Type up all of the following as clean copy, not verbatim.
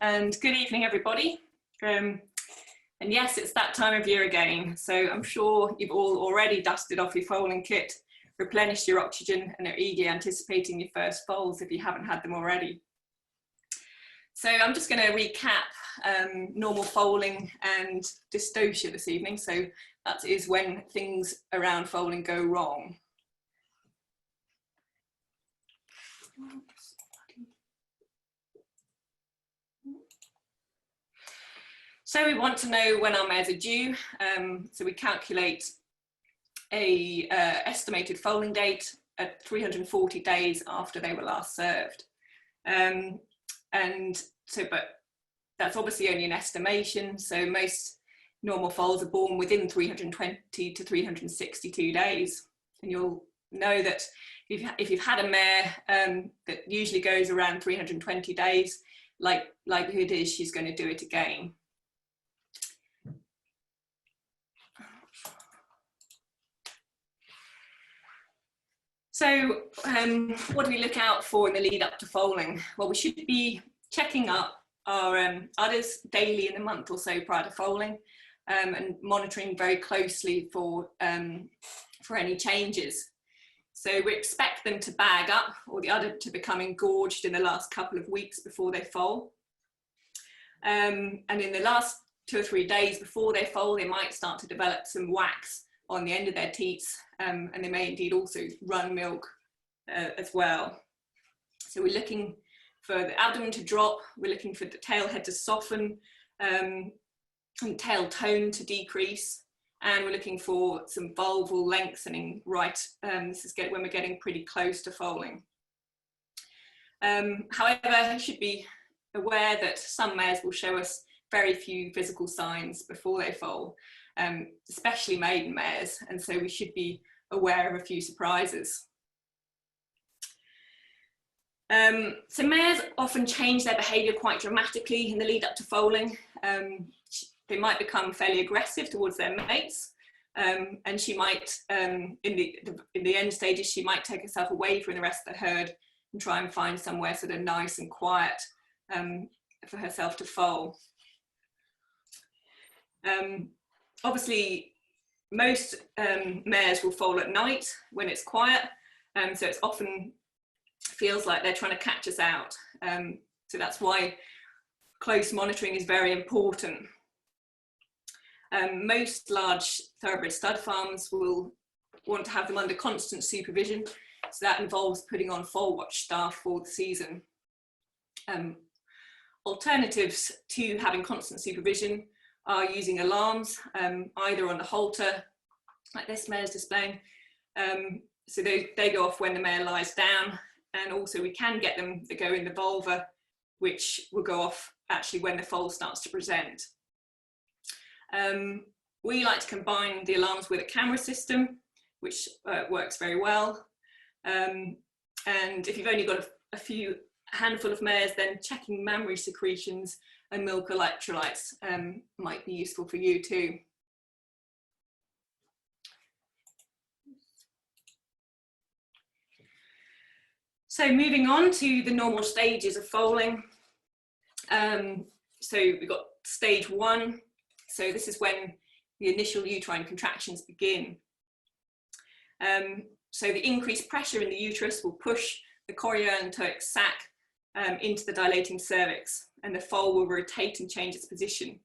and good evening, everybody. And yes, it's that time of year again, so I'm sure you've all already dusted off your foaling kit, replenished your oxygen, and are eagerly anticipating your first foals if you haven't had them already. So I'm just going to recap normal foaling and dystocia this evening. So that is when things around foaling go wrong. So we want to know when our mares are due. So we calculate a estimated foaling date at 340 days after they were last served. But that's obviously only an estimation. So most normal foals are born within 320 to 362 days. And you'll know that if you've had a mare that usually goes around 320 days, likelihood is she's going to do it again. So what do we look out for in the lead up to foaling? Well, we should be checking up our udders daily in a month or so prior to foaling, and monitoring very closely for any changes. So we expect them to bag up, or the udder to become engorged in the last couple of weeks before they foal. And in the last 2 or 3 days before they foal, they might start to develop some wax on the end of their teats, and they may indeed also run milk as well. So we're looking for the abdomen to drop, we're looking for the tail head to soften, and tail tone to decrease, and we're looking for some vulval lengthening this is when we're getting pretty close to foaling. However, you should be aware that some mares will show us very few physical signs before they foal, especially maiden mares, and so we should be aware of a few surprises. So mares often change their behaviour quite dramatically in the lead up to foaling. They might become fairly aggressive towards their mates, and she might, in the end stages, she might take herself away from the rest of the herd and try and find somewhere sort of nice and quiet for herself to foal. Obviously, most mares will foal at night when it's quiet, so it's often feels like they're trying to catch us out. So that's why close monitoring is very important. Most large thoroughbred stud farms will want to have them under constant supervision, so that involves putting on foal watch staff for the season. Alternatives to having constant supervision are using alarms, either on the halter, like this mare is displaying, so they go off when the mare lies down, and also we can get them to go in the vulva, which will go off actually when the foal starts to present. We like to combine the alarms with a camera system, which works very well, and if you've only got a handful of mares, then checking mammary secretions and milk electrolytes might be useful for you too. So moving on to the normal stages of foaling. So we've got stage 1. So this is when the initial uterine contractions begin. So the increased pressure in the uterus will push the chorioallantoic sac into the dilating cervix, and the foal will rotate and change its position.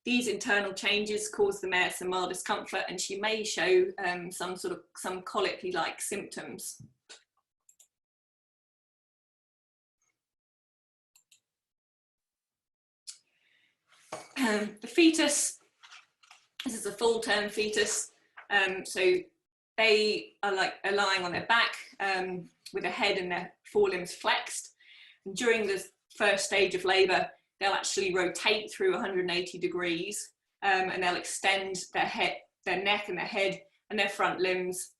These internal changes cause the mare some mild discomfort, and she may show some colicky-like symptoms. The fetus, this is a full-term fetus, so they are lying on their back with their head and their forelimbs flexed. And during the first stage of labour, they'll actually rotate through 180 degrees, and they'll extend their neck and their head and their front limbs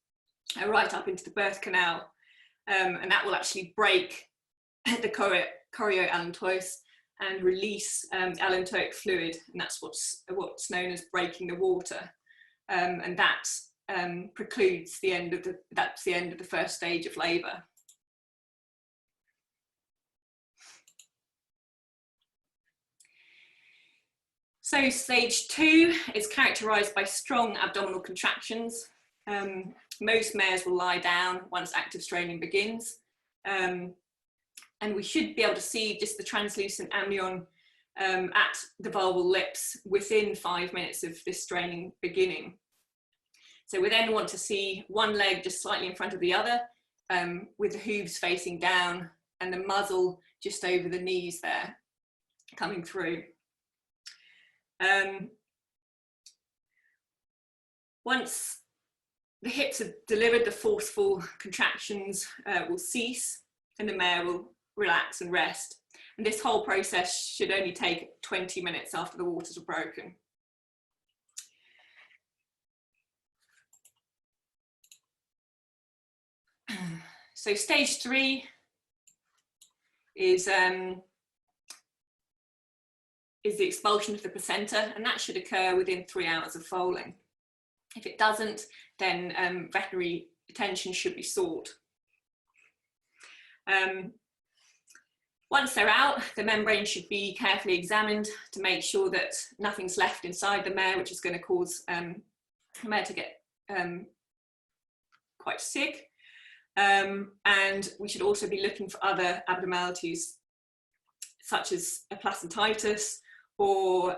right up into the birth canal, and that will actually break the chorioallantois and release allantoic fluid, and that's what's known as breaking the water, and that precludes the end of the first stage of labour. So stage 2 is characterised by strong abdominal contractions. Most mares will lie down once active straining begins. And we should be able to see just the translucent amnion at the vulval lips within 5 minutes of this straining beginning. So we then want to see one leg just slightly in front of the other, with the hooves facing down and the muzzle just over the knees there, coming through. Once the hips have delivered, the forceful contractions will cease and the mare will relax and rest. And this whole process should only take 20 minutes after the waters are broken. So stage 3 is the expulsion of the placenta, and that should occur within 3 hours of foaling. If it doesn't, then veterinary attention should be sought. Once they're out, the membrane should be carefully examined to make sure that nothing's left inside the mare, which is going to cause the mare to get quite sick. And we should also be looking for other abnormalities, such as a placentitis or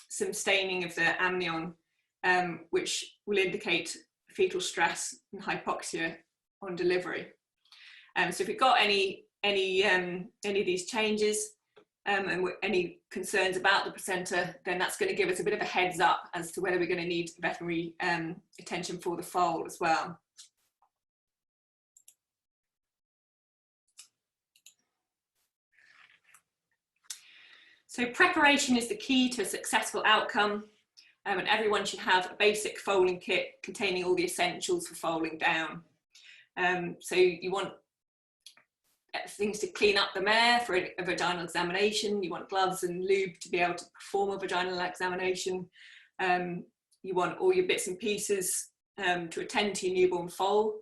some staining of the amnion, which will indicate fetal stress and hypoxia on delivery. So if we've got any of these changes and any concerns about the placenta, then that's going to give us a bit of a heads up as to whether we're going to need veterinary attention for the foal as well. So preparation is the key to a successful outcome, and everyone should have a basic foaling kit containing all the essentials for foaling down. So you want things to clean up the mare for a vaginal examination. You want gloves and lube to be able to perform a vaginal examination. You want all your bits and pieces to attend to your newborn foal.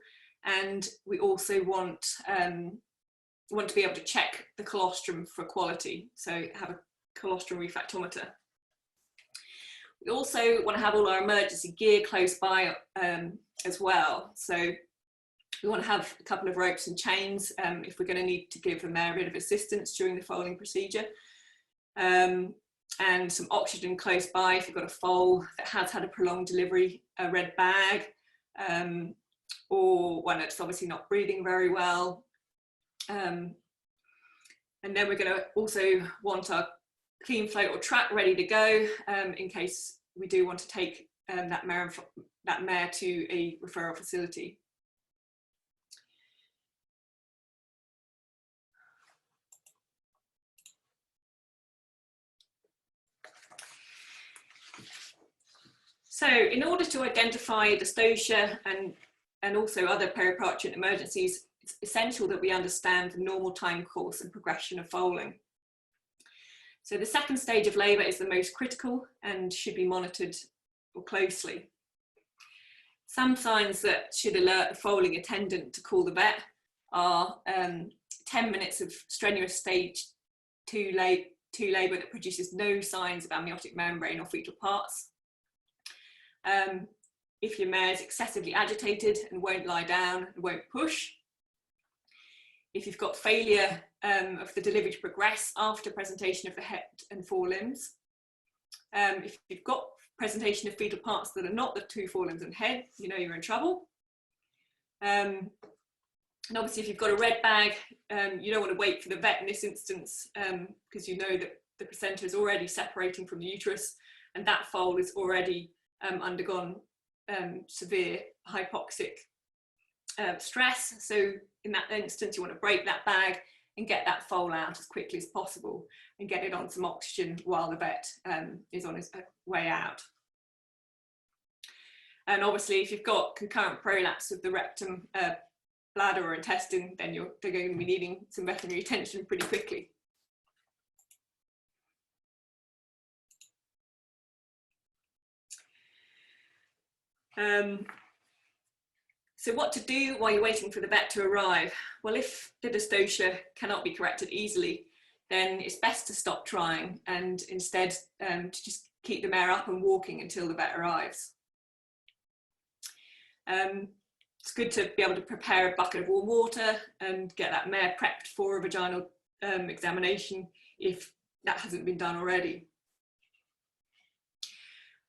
And we also want to be able to check the colostrum for quality. So have a colostrum refractometer. We also want to have all our emergency gear close by as well. So we want to have a couple of ropes and chains if we're going to need to give the mare a bit of assistance during the foaling procedure. And some oxygen close by if you've got a foal that has had a prolonged delivery, a red bag, or one that's obviously not breathing very well. And then we're going to also want our clean float or track ready to go in case we do want to take that mare to a referral facility. So in order to identify dystocia and also other periparturient emergencies, it's essential that we understand the normal time course and progression of foaling. So the second stage of labour is the most critical and should be monitored closely. Some signs that should alert a foaling attendant to call the vet are 10 minutes of strenuous stage 2 labour that produces no signs of amniotic membrane or fetal parts. If your mare is excessively agitated and won't lie down and won't push. If you've got failure of the delivery to progress after presentation of the head and forelimbs. If you've got presentation of fetal parts that are not the 2 forelimbs and head, you know you're in trouble. And obviously if you've got a red bag, you don't want to wait for the vet in this instance because you know that the placenta is already separating from the uterus and that foal is already undergone severe hypoxic stress. So in that instance, you want to break that bag and get that foal out as quickly as possible and get it on some oxygen while the vet is on his way out. And obviously, if you've got concurrent prolapse of the rectum, bladder or intestine, then they're going to be needing some veterinary attention pretty quickly. So what to do while you're waiting for the vet to arrive? Well, if the dystocia cannot be corrected easily, then it's best to stop trying and instead to just keep the mare up and walking until the vet arrives. It's good to be able to prepare a bucket of warm water and get that mare prepped for a vaginal examination if that hasn't been done already.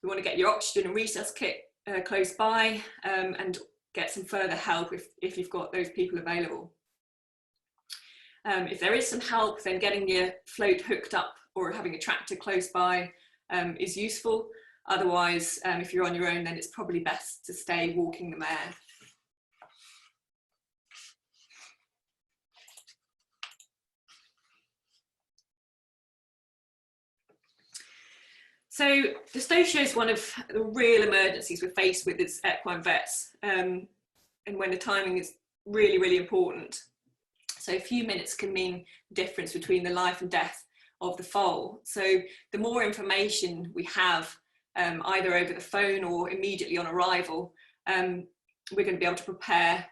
You want to get your oxygen and resus kit close by and get some further help if you've got those people available. If there is some help, then getting your float hooked up or having a tractor close by is useful. Otherwise, if you're on your own, then it's probably best to stay walking the mare. So dystocia is one of the real emergencies we're faced with as equine vets, and when the timing is really, really important. So a few minutes can mean the difference between the life and death of the foal. So the more information we have, either over the phone or immediately on arrival, we're going to be able to prepare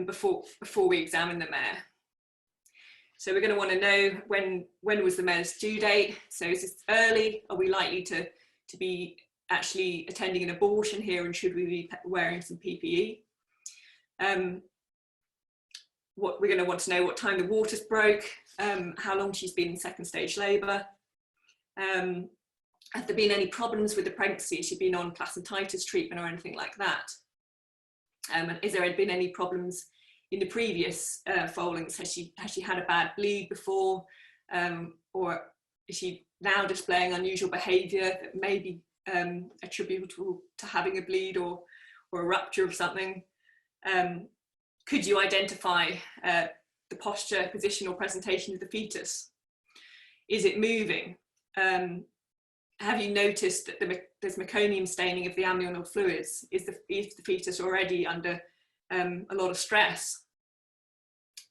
before we examine the mare. So we're going to want to know when was the mare's due date. So is this early? Are we likely to be actually attending an abortion here, and should we be wearing some PPE? What we're going to want to know what time the waters broke, how long she's been in second stage labour. Have there been any problems with the pregnancy? Has she been on placentitis treatment or anything like that? And is there been any problems in the previous foalings? Has she had a bad bleed before, or is she now displaying unusual behaviour that may be attributable to having a bleed or a rupture of something? Could you identify the posture, position or presentation of the fetus? Is it moving? Have you noticed that there's meconium staining of the amniotic fluids? Is the fetus already under a lot of stress?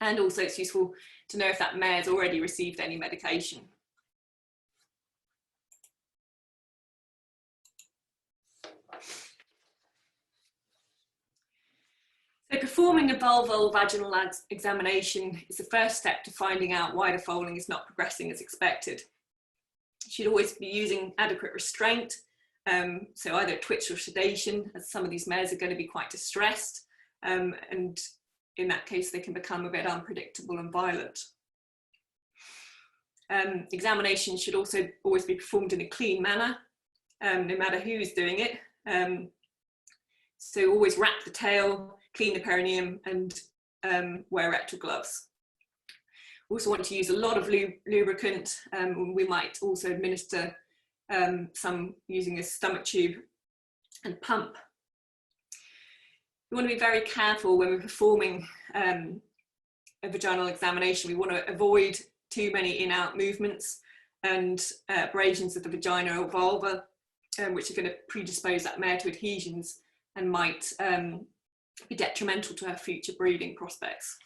And also it's useful to know if that mare's already received any medication. So performing a vulval vaginal examination is the first step to finding out why the foaling is not progressing as expected. You should always be using adequate restraint, so either twitch or sedation, as some of these mares are going to be quite distressed, and in that case they can become a bit unpredictable and violent. Examination should also always be performed in a clean manner, no matter who's doing it. So always wrap the tail, clean the perineum, and wear rectal gloves. Also want to use a lot of lubricant. We might also administer some using a stomach tube and pump. We want to be very careful when we're performing a vaginal examination. We want to avoid too many in-out movements and abrasions of the vagina or vulva, which are going to predispose that mare to adhesions and might be detrimental to her future breeding prospects.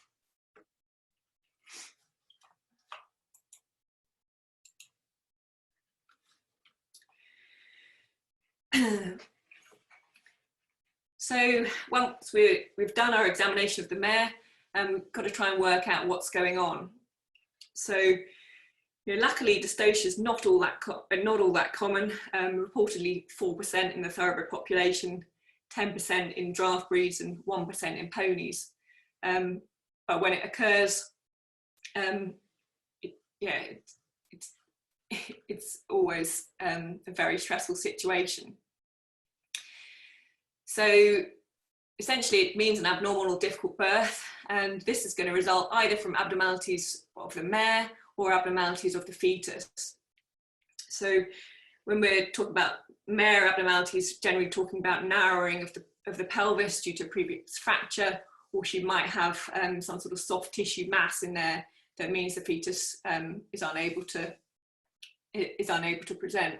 So once we've done our examination of the mare, we've got to try and work out what's going on. So, luckily dystocia is not all that common. Reportedly 4% in the thoroughbred population, 10% in draft breeds, and 1% in ponies. But when it occurs, it's always a very stressful situation. So essentially it means an abnormal or difficult birth, and this is going to result either from abnormalities of the mare or abnormalities of the fetus. So when we're talking about mare abnormalities, generally talking about narrowing of the pelvis due to a previous fracture, or she might have some sort of soft tissue mass in there that means the fetus is unable to present.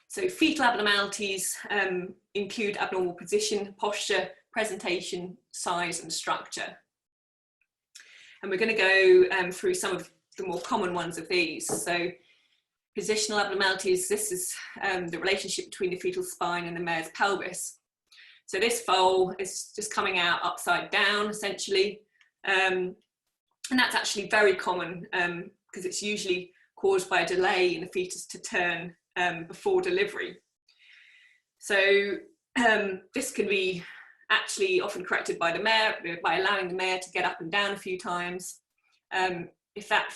So fetal abnormalities include abnormal position, posture, presentation, size and structure. And we're going to go through some of the more common ones of these. So positional abnormalities, this is the relationship between the fetal spine and the mare's pelvis. So this foal is just coming out upside down, essentially. And that's actually very common because it's usually caused by a delay in the fetus to turn before delivery. So this can be actually often corrected by the mare, by allowing the mare to get up and down a few times. If that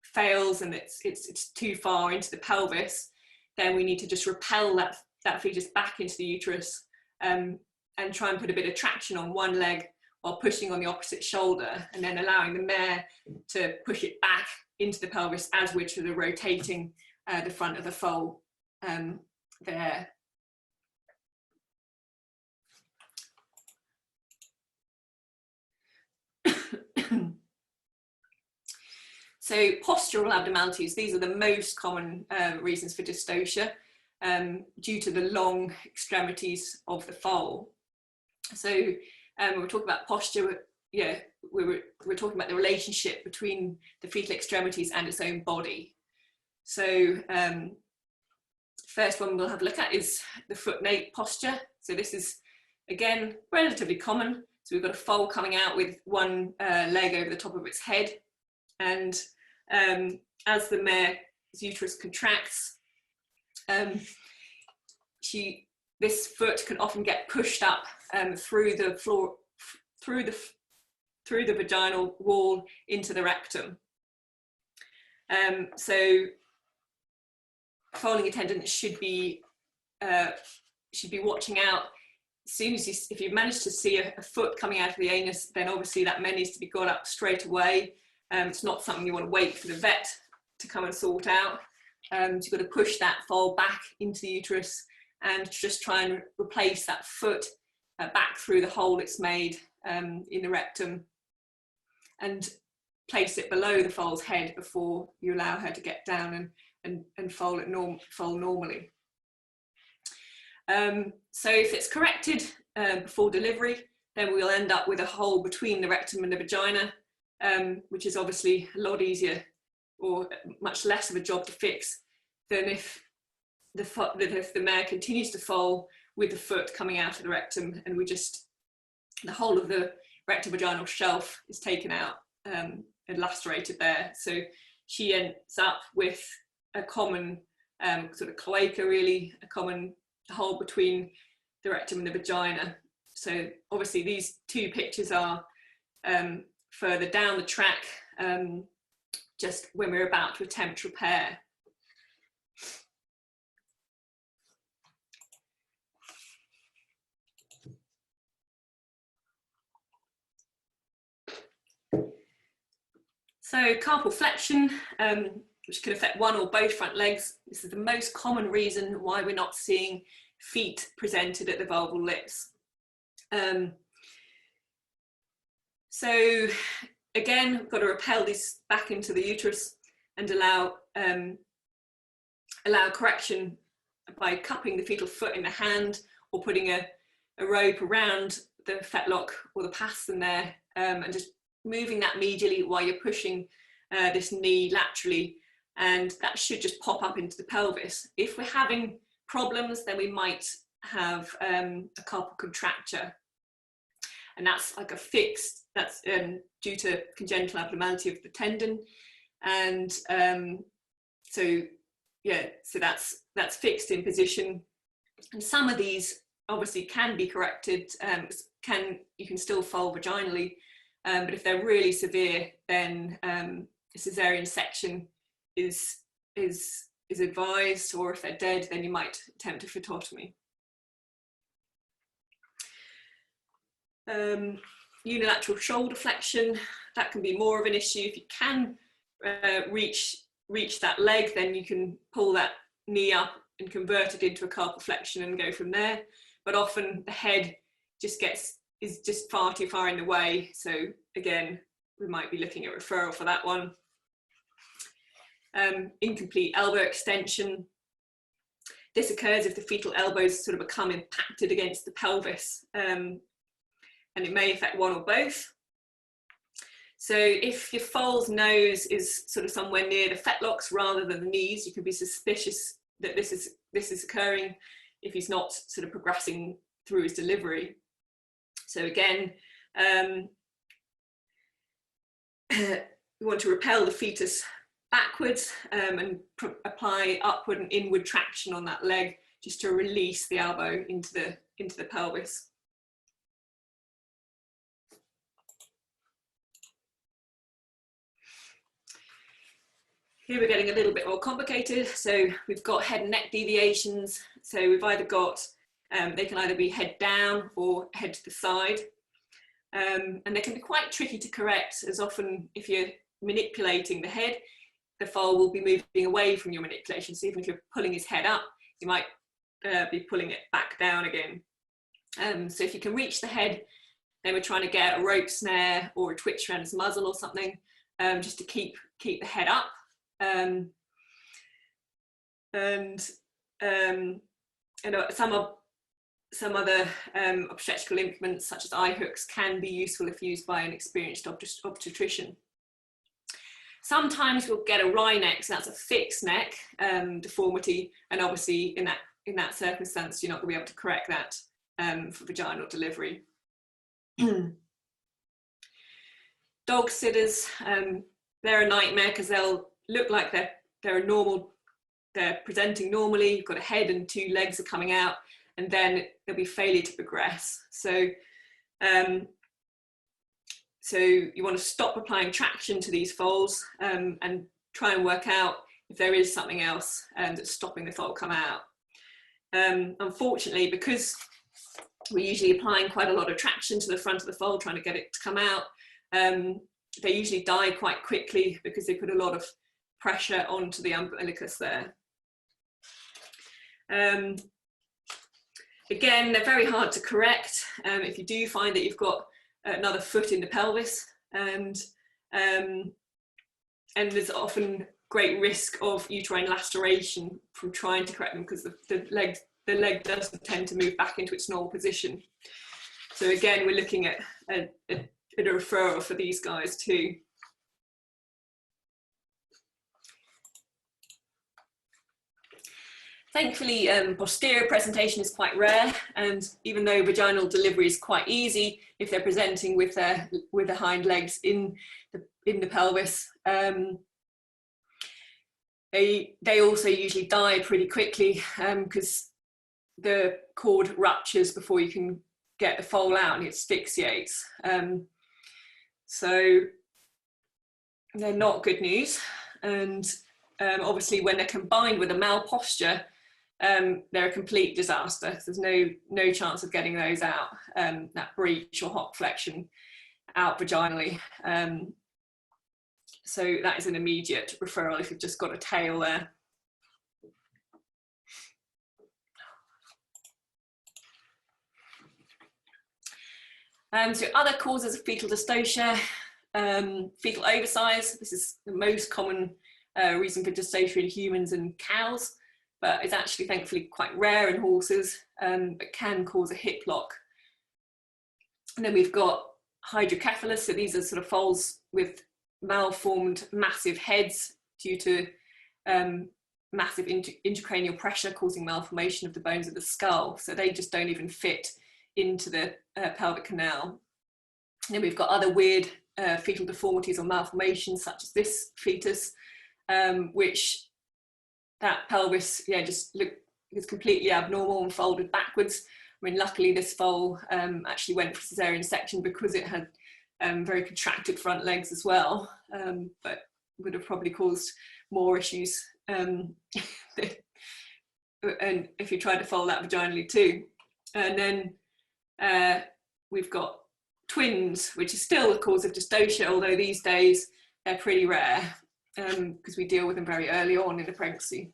fails and it's too far into the pelvis, then we need to just repel that fetus back into the uterus and try and put a bit of traction on one leg while pushing on the opposite shoulder, and then allowing the mare to push it back into the pelvis as we're sort of rotating the front of the foal there. So postural abnormalities, these are the most common reasons for dystocia due to the long extremities of the foal. So we're talking about posture, yeah, we're talking about the relationship between the fetal extremities and its own body. So first one we'll have a look at is the foot nape posture. So this is, again, relatively common. So we've got a foal coming out with one leg over the top of its head, and as the mare's uterus contracts, this foot can often get pushed up through the floor, through the vaginal wall into the rectum. So foaling attendants should be watching out. As soon as if you manage to see a foot coming out of the anus, then obviously that may need to be got up straight away. It's not something you want to wait for the vet to come and sort out. So you've got to push that foal back into the uterus and just try and replace that foot back through the hole it's made in the rectum, and place it below the foal's head before you allow her to get down and foal normally. So if it's corrected before delivery, then we'll end up with a hole between the rectum and the vagina, which is obviously a lot easier or much less of a job to fix than if the mare continues to foal with the foot coming out of the rectum, and the whole of the rectovaginal shelf is taken out and lacerated there. So she ends up with a common sort of cloaca, really, a common hole between the rectum and the vagina. So obviously these two pictures are further down the track, just when we're about to attempt repair. So carpal flexion, which can affect one or both front legs. This is the most common reason why we're not seeing feet presented at the vulval lips. So again, we've got to repel these back into the uterus and allow correction by cupping the fetal foot in the hand, or putting a rope around the fetlock or the pastern there, and just moving that medially while you're pushing this knee laterally, and that should just pop up into the pelvis. If we're having problems, then we might have a carpal contracture, and that's like a fixed, that's due to congenital abnormality of the tendon, and so that's fixed in position. And some of these obviously can be corrected, you can still foal vaginally, but if they're really severe, then a cesarean section is advised, or if they're dead, then you might attempt a phytotomy. Unilateral shoulder flexion, that can be more of an issue. If you can reach that leg, then you can pull that knee up and convert it into a carpal flexion and go from there. But often the head is just far too far in the way. So again, we might be looking at referral for that one. Incomplete elbow extension. This occurs if the fetal elbows sort of become impacted against the pelvis, and it may affect one or both. So if your foal's nose is sort of somewhere near the fetlocks rather than the knees, you can be suspicious that this is occurring if he's not sort of progressing through his delivery. So again, we want to repel the fetus backwards and apply upward and inward traction on that leg just to release the elbow into the pelvis. Here we're getting a little bit more complicated. So we've got head and neck deviations. So we've either got, they can either be head down or head to the side. And they can be quite tricky to correct, as often if you're manipulating the head, the foal will be moving away from your manipulation. So even if you're pulling his head up, you might be pulling it back down again. So if you can reach the head, then we're trying to get a rope snare or a twitch around his muzzle or something, just to keep the head up. And some other obstetrical implements, such as eye hooks, can be useful if used by an experienced obstetrician. Sometimes we'll get a wry neck, so that's a fixed neck deformity, and obviously in that circumstance, you're not going to be able to correct that for vaginal delivery. Dog sitters, they're a nightmare because they'll look like they're presenting normally. You've got a head and two legs are coming out, and then there'll be failure to progress. So so you want to stop applying traction to these foals and try and work out if there is something else that's stopping the foal come out. Unfortunately, because we're usually applying quite a lot of traction to the front of the foal, trying to get it to come out, they usually die quite quickly because they put a lot of pressure onto the umbilicus there. Again, they're very hard to correct if you do find that you've got another foot in the pelvis, and there's often great risk of uterine laceration from trying to correct them, because the leg doesn't tend to move back into its normal position. So again, we're looking at a referral for these guys too. Thankfully, posterior presentation is quite rare, and even though vaginal delivery is quite easy, if they're presenting with their hind legs in the pelvis, they also usually die pretty quickly because the cord ruptures before you can get the foal out and it asphyxiates. So they're not good news, and obviously when they're combined with a malposture, they're a complete disaster. There's no chance of getting those out, that breech or hock flexion out vaginally. So that is an immediate referral if you've just got a tail there. So other causes of fetal dystocia, fetal oversize. This is the most common reason for dystocia in humans and cows, but it's actually thankfully quite rare in horses, but can cause a hip lock. And then we've got hydrocephalus. So these are sort of foals with malformed massive heads due to massive intracranial pressure causing malformation of the bones of the skull. So they just don't even fit into the pelvic canal. And then we've got other weird fetal deformities or malformations, such as this fetus, which that pelvis, just is completely abnormal and folded backwards. I mean, luckily this foal actually went for cesarean section because it had very contracted front legs as well, but would have probably caused more issues and if you tried to fold that vaginally too. And then we've got twins, which is still a cause of dystocia, although these days they're pretty rare because we deal with them very early on in the pregnancy.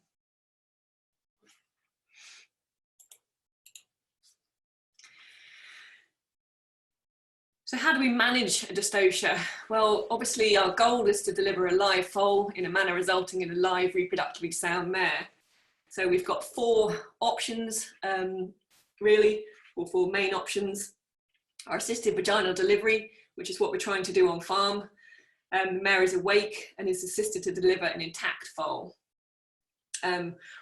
So how do we manage a dystocia? Well, obviously our goal is to deliver a live foal in a manner resulting in a live reproductively sound mare. So we've got four options, really, or four main options. Our assisted vaginal delivery, which is what we're trying to do on farm. The mare is awake and is assisted to deliver an intact foal.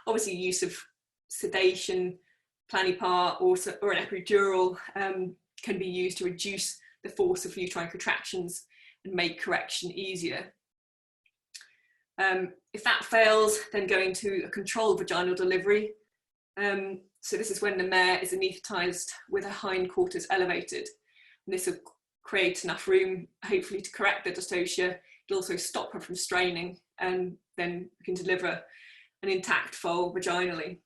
Obviously use of sedation Planipar or an epidural can be used to reduce the force of uterine contractions and make correction easier. If that fails, then going to a controlled vaginal delivery. So this is when the mare is anaesthetised with her hindquarters elevated. And this will create enough room, hopefully, to correct the dystocia. It'll also stop her from straining, and then we can deliver an intact foal vaginally.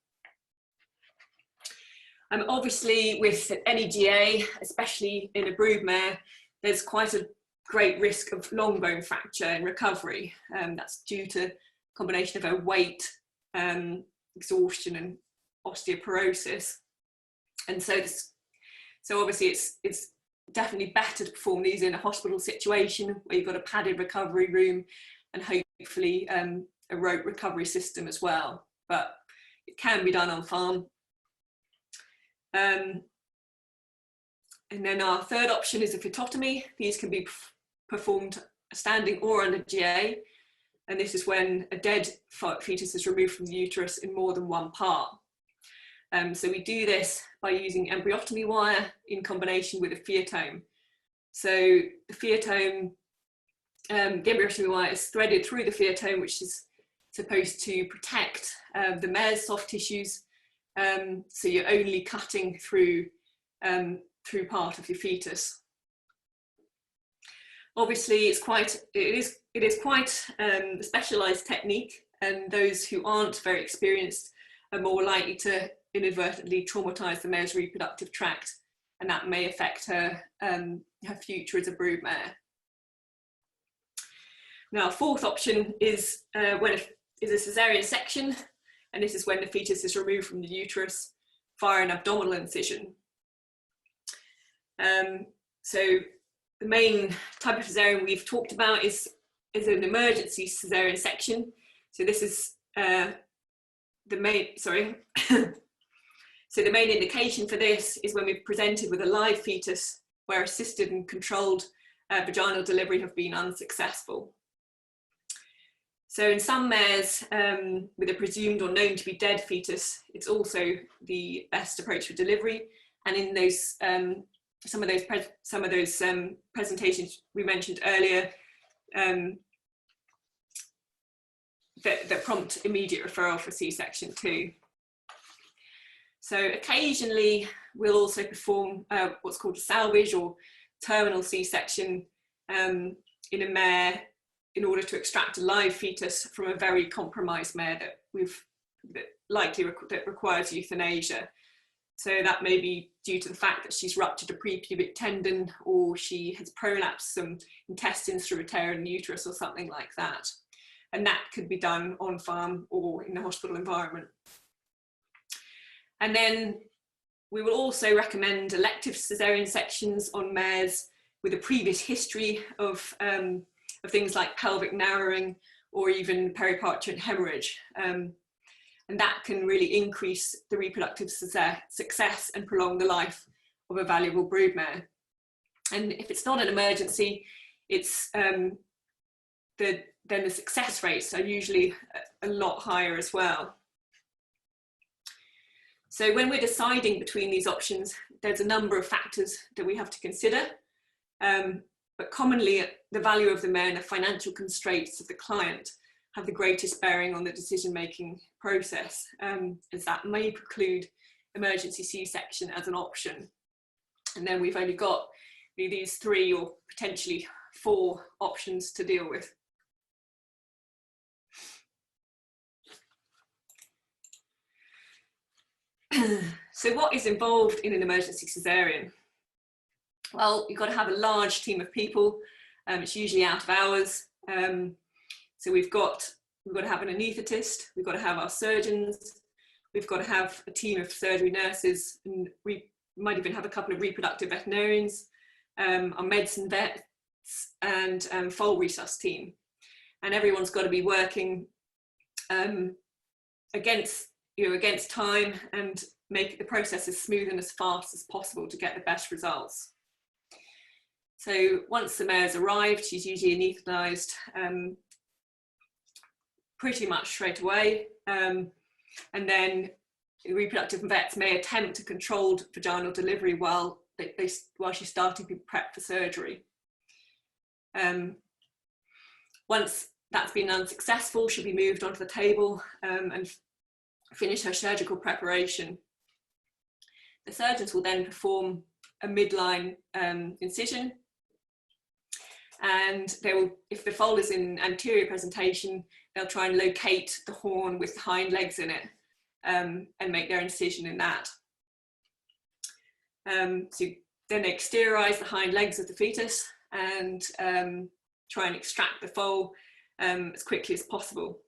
Obviously, with any GA, especially in a brood mare, there's quite a great risk of long bone fracture and recovery. That's due to a combination of her weight, exhaustion, and osteoporosis. And so obviously it's definitely better to perform these in a hospital situation where you've got a padded recovery room and hopefully a rope recovery system as well. But it can be done on farm. And then our third option is a phytotomy. These can be performed standing or under GA. And this is when a dead fetus is removed from the uterus in more than one part. So we do this by using embryotomy wire in combination with a phytome. So the phytome, the embryotomy wire is threaded through the phytome, which is supposed to protect the mare's soft tissues. So you're only cutting through part of your fetus. Obviously, it is quite a specialised technique, and those who aren't very experienced are more likely to inadvertently traumatise the mare's reproductive tract, and that may affect her future as a brood mare. Now, fourth option is a caesarean section, and this is when the fetus is removed from the uterus via an abdominal incision. So the main type of caesarean we've talked about is an emergency caesarean section. So this is the main indication for this is when we've presented with a live fetus where assisted and controlled vaginal delivery have been unsuccessful. So in some mares with a presumed or known to be dead fetus, it's also the best approach for delivery. And in those some of those presentations we mentioned earlier that prompt immediate referral for C-section too. So occasionally we'll also perform what's called a salvage or terminal C-section in a mare in order to extract a live fetus from a very compromised mare that requires euthanasia. So that may be due to the fact that she's ruptured a prepubic tendon, or she has prolapsed some intestines through a tear in the uterus or something like that. And that could be done on farm or in a hospital environment. And then we will also recommend elective caesarean sections on mares with a previous history of things like pelvic narrowing or even periparturient hemorrhage. And that can really increase the reproductive success and prolong the life of a valuable brood mare. And if it's not an emergency, it's then the success rates are usually a lot higher as well. So when we're deciding between these options, there's a number of factors that we have to consider. But commonly, the value of the mare and the financial constraints of the client have the greatest bearing on the decision-making process, as that may preclude emergency C-section as an option. And then we've only got these 3 or potentially 4 options to deal with. So what is involved in an emergency caesarean? Well, you've got to have a large team of people. It's usually out of hours. So we've got to have an anaesthetist, we've got to have our surgeons, we've got to have a team of surgery nurses, and we might even have a couple of reproductive veterinarians, our medicine vets, and foal resus team. And everyone's got to be working against time and make the process as smooth and as fast as possible to get the best results. So once the mare's arrived, she's usually anaesthetised pretty much straight away. And then reproductive vets may attempt a controlled vaginal delivery while she's starting to prep for surgery. Once that's been unsuccessful, she'll be moved onto the table and finish her surgical preparation. The surgeons will then perform a midline incision, and they will, if the foal is in anterior presentation, they'll try and locate the horn with the hind legs in it and make their incision in that. So then they exteriorise the hind legs of the fetus and try and extract the foal as quickly as possible.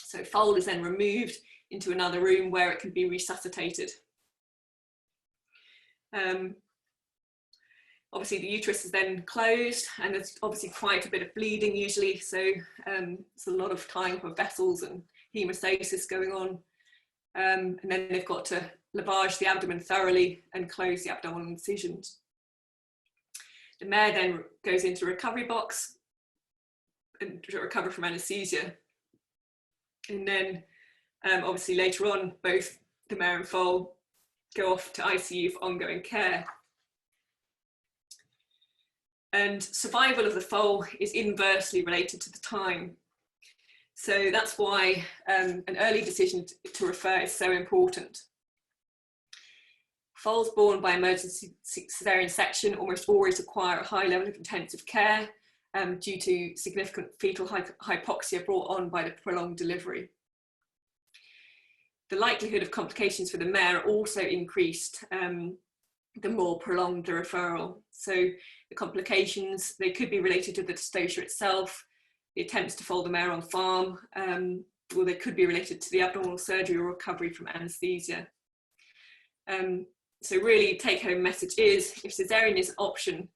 So foal is then removed into another room where it can be resuscitated. Obviously the uterus is then closed, and there's obviously quite a bit of bleeding usually, so it's a lot of time for vessels and hemostasis going on, and then they've got to lavage the abdomen thoroughly and close the abdominal incisions. The mare then goes into a recovery box and to recover from anaesthesia, and then obviously later on both the mare and foal go off to ICU for ongoing care. And survival of the foal is inversely related to the time. So that's why an early decision to refer is so important. Foals born by emergency caesarean section almost always require a high level of intensive care due to significant fetal hypoxia brought on by the prolonged delivery. The likelihood of complications for the mare are also increased the more prolonged the referral. So the complications, they could be related to the dystocia itself, the attempts to foal the mare on farm, or they could be related to the abdominal surgery or recovery from anaesthesia. So really take-home message is, if caesarean is an option,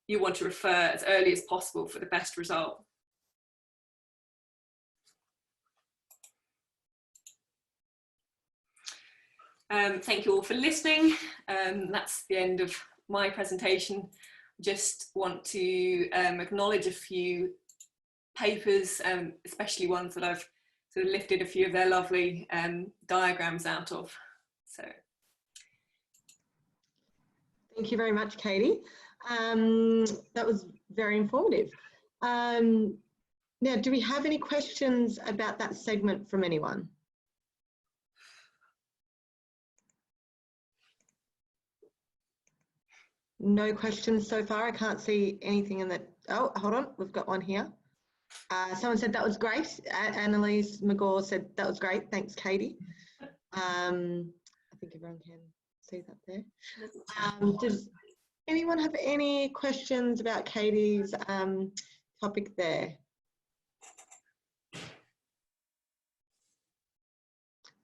you want to refer as early as possible for the best result. Thank you all for listening. That's the end of my presentation. Just want to acknowledge a few papers, especially ones that I've sort of lifted a few of their lovely diagrams out of. So. Thank you very much, Katie. That was very informative. Now, do we have any questions about that segment from anyone? No questions so far. I can't see anything in that. Oh, hold on. We've got one here. Someone said that was great. Annalise McGaw said that was great. Thanks, Katie. I think everyone can see that there. Does anyone have any questions about Katie's topic there?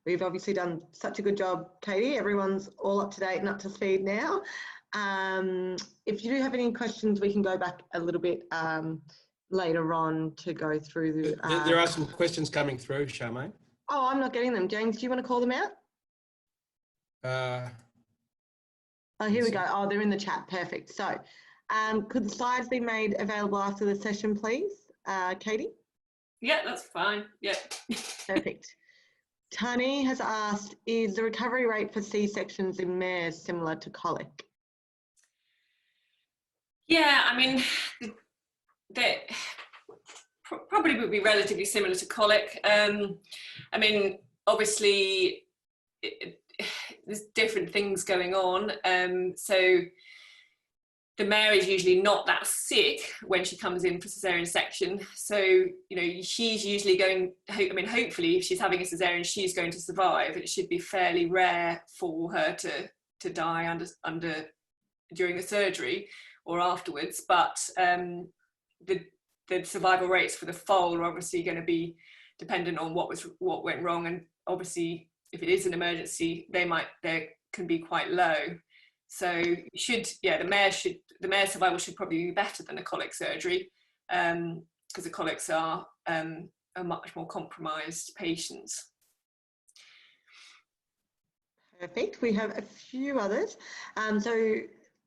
We've obviously done such a good job, Katie. Everyone's all up to date and up to speed now. If you do have any questions, we can go back a little bit later on to go through the... There are some questions coming through, Charmaine. Oh, I'm not getting them. James, do you want to call them out? Oh, here we go. Oh, they're in the chat. Perfect. So, could the slides be made available after the session, please, Katie? Yeah, that's fine. Yeah. Perfect. Tani has asked, is the recovery rate for C-sections in mares similar to colic? Yeah, I mean, they probably would be relatively similar to colic. I mean, obviously, there's different things going on. So the mare is usually not that sick when she comes in for caesarean section. So, you know, she's usually going, I mean, hopefully if she's having a caesarean, she's going to survive. It should be fairly rare for her to die during the surgery or afterwards. But the survival rates for the foal are obviously going to be dependent on what went wrong. And obviously, if it is an emergency, they can be quite low. So the mare survival should probably be better than a colic surgery, because the colics are much more compromised patients. Perfect. We have a few others. So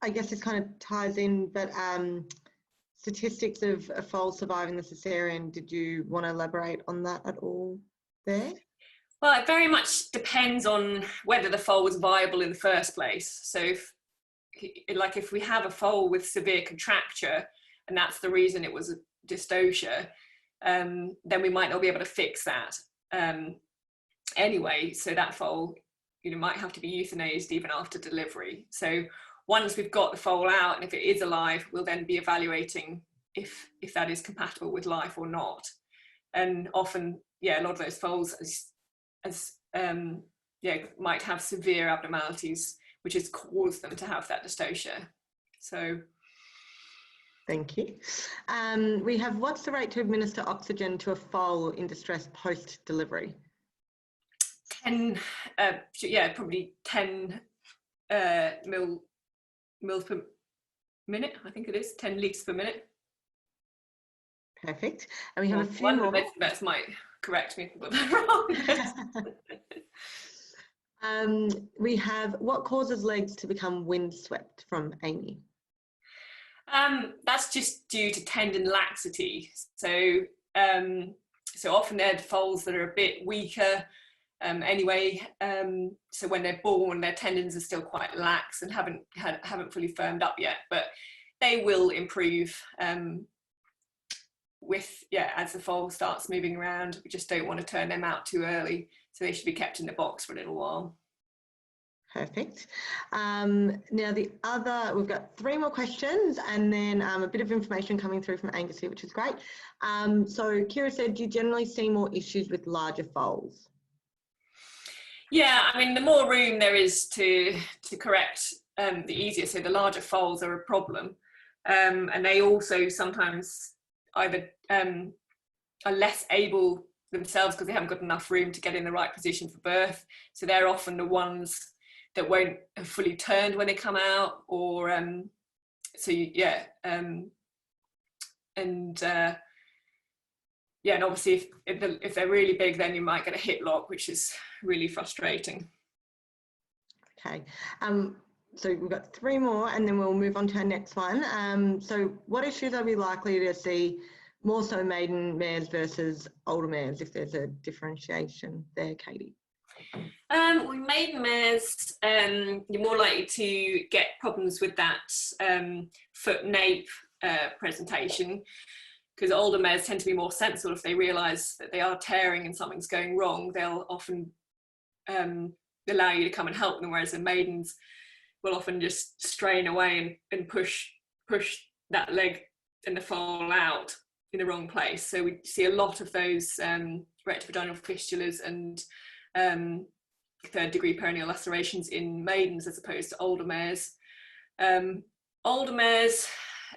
I guess this kind of ties in, but statistics of a foal surviving the caesarean, did you want to elaborate on that at all there? Well, it very much depends on whether the foal was viable in the first place. So if we have a foal with severe contracture and that's the reason it was a dystocia, then we might not be able to fix that anyway. So that foal, might have to be euthanized even after delivery. So once we've got the foal out, and if it is alive, we'll then be evaluating if that is compatible with life or not. And often, a lot of those foals might have severe abnormalities, which has caused them to have that dystocia. So. Thank you. We have, what's the rate to administer oxygen to a foal in distress post-delivery? 10, probably 10 mils per minute, I think it is, 10 litres per minute. Perfect. And we have a few more. more. One of the vets might correct me if I'm wrong. We have, what causes legs to become windswept, from Amy? That's just due to tendon laxity. So often they're foals that are a bit weaker anyway. So when they're born, their tendons are still quite lax and haven't fully firmed up yet, but they will improve as the foal starts moving around. We just don't want to turn them out too early, so they should be kept in the box for a little while. Perfect. Now we've got 3 more questions, and then a bit of information coming through from Angus here, which is great. So Kira said, do you generally see more issues with larger foals? Yeah, I mean, the more room there is to correct, the easier. So the larger foals are a problem, and they also sometimes either are less able themselves because they haven't got enough room to get in the right position for birth. So they're often the ones that won't have fully turned when they come out, or and obviously if they're really big, then you might get a hip lock, which is really frustrating. Okay, so we've got 3 more, and then we'll move on to our next one. So what issues are we likely to see more so maiden mares versus older mares, if there's a differentiation there, Katie? With maiden mares, you're more likely to get problems with that foot nape presentation, because older mares tend to be more sensible. If they realise that they are tearing and something's going wrong, they'll often allow you to come and help them, whereas the maidens will often just strain away and push that leg and the foal out in the wrong place. So we see a lot of those rectovaginal fistulas and 3rd-degree perineal lacerations in maidens as opposed to older mares. Older mares,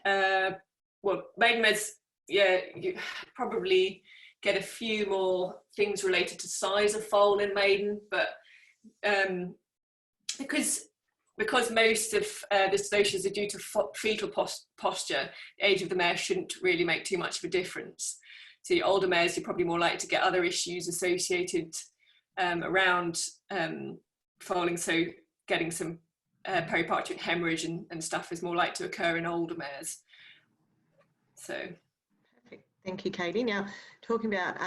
maiden mares, you probably get a few more things related to size of foal in maiden, but because most of the dystocias are due to fetal posture, the age of the mare shouldn't really make too much of a difference. So your older mares, you're probably more likely to get other issues associated around foaling, so getting some periparturient hemorrhage and stuff is more likely to occur in older mares. So. Perfect. Thank you, Katie. Now, talking about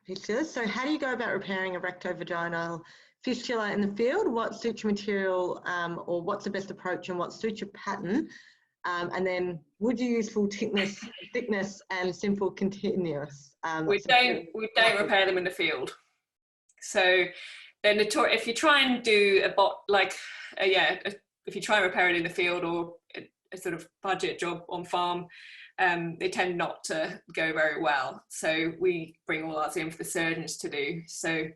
fistulas, so how do you go about repairing a rectovaginal fistula in the field? What suture material or what's the best approach, and what suture pattern? And then would you use full thickness and simple continuous? We don't repair them in the field. So then if you try and do if you try and repair it in the field or a sort of budget job on farm, they tend not to go very well. So we bring all ours in for the surgeons to do. So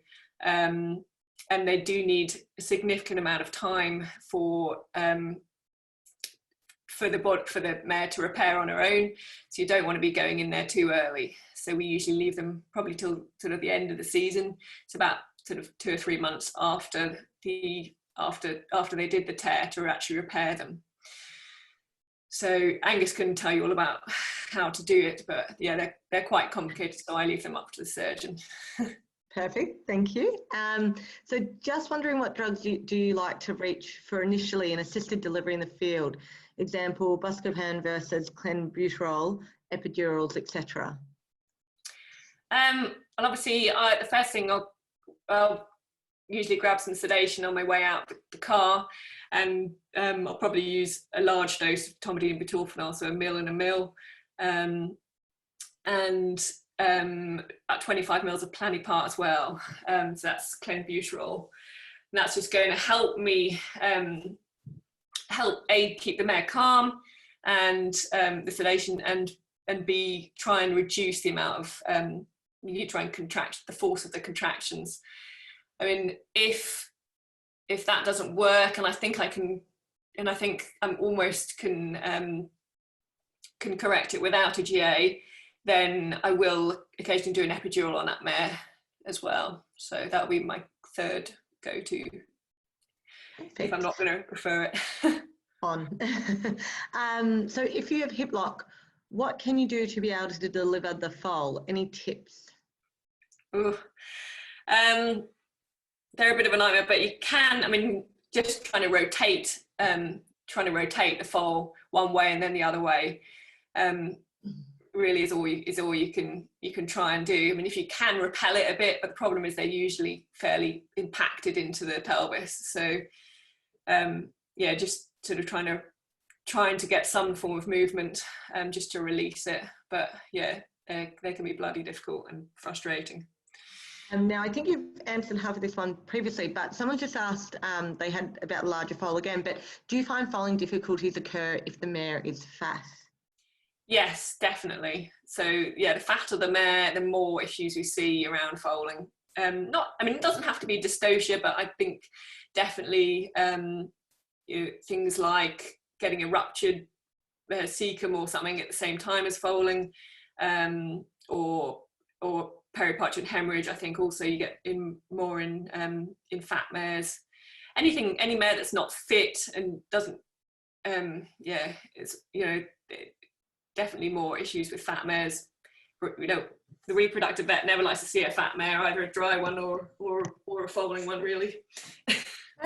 and they do need a significant amount of time for the mare to repair on her own. So you don't want to be going in there too early. So we usually leave them probably till sort of the end of the season. It's about sort of 2 or 3 months after they did the tear to actually repair them. So Angus can tell you all about how to do it, but yeah, they're quite complicated, so I leave them up to the surgeon. Perfect, thank you. So just wondering, what drugs do you like to reach for initially an assisted delivery in the field? Example, Buscopan versus clenbuterol, epidurals, etc. And obviously, the first thing I'll usually grab some sedation on my way out the car, and I'll probably use a large dose of Tomidine and butorphanol, so a mil and a mil, and about 25 mils of Planipart as well. So that's clenbuterol. And that's just going to help me help A, keep the mare calm, and the sedation, and B, try and reduce the amount of you try and contract the force of the contractions. I mean, if that doesn't work, and I think I can, and I think I'm almost can correct it without a GA, then I will occasionally do an epidural on that mare as well. So that'll be my third go-to. Perfect. If I'm not going to prefer it. So if you have hip lock, what can you do to be able to deliver the foal? Any tips? Ooh. They're a bit of a nightmare, but you can, I mean, just trying to rotate the foal one way and then the other way really is all you can try and do. I mean, if you can repel it a bit, but the problem is they're usually fairly impacted into the pelvis. So yeah, just sort of trying to get some form of movement just to release it. But yeah, they can be bloody difficult and frustrating. Now, I think you've answered half of this one previously, but someone just asked, they had about larger foal again, but do you find foaling difficulties occur if the mare is fat? Yes, definitely. So yeah, the fatter the mare, the more issues we see around foaling. I mean, it doesn't have to be dystocia, but I think definitely things like getting a ruptured cecum or something at the same time as foaling, or periparturient hemorrhage. I think also you get more in fat mares. Any mare that's not fit and doesn't, yeah, it's, you know, definitely more issues with fat mares. You know, the reproductive vet never likes to see a fat mare, either a dry one or a foaling one, really.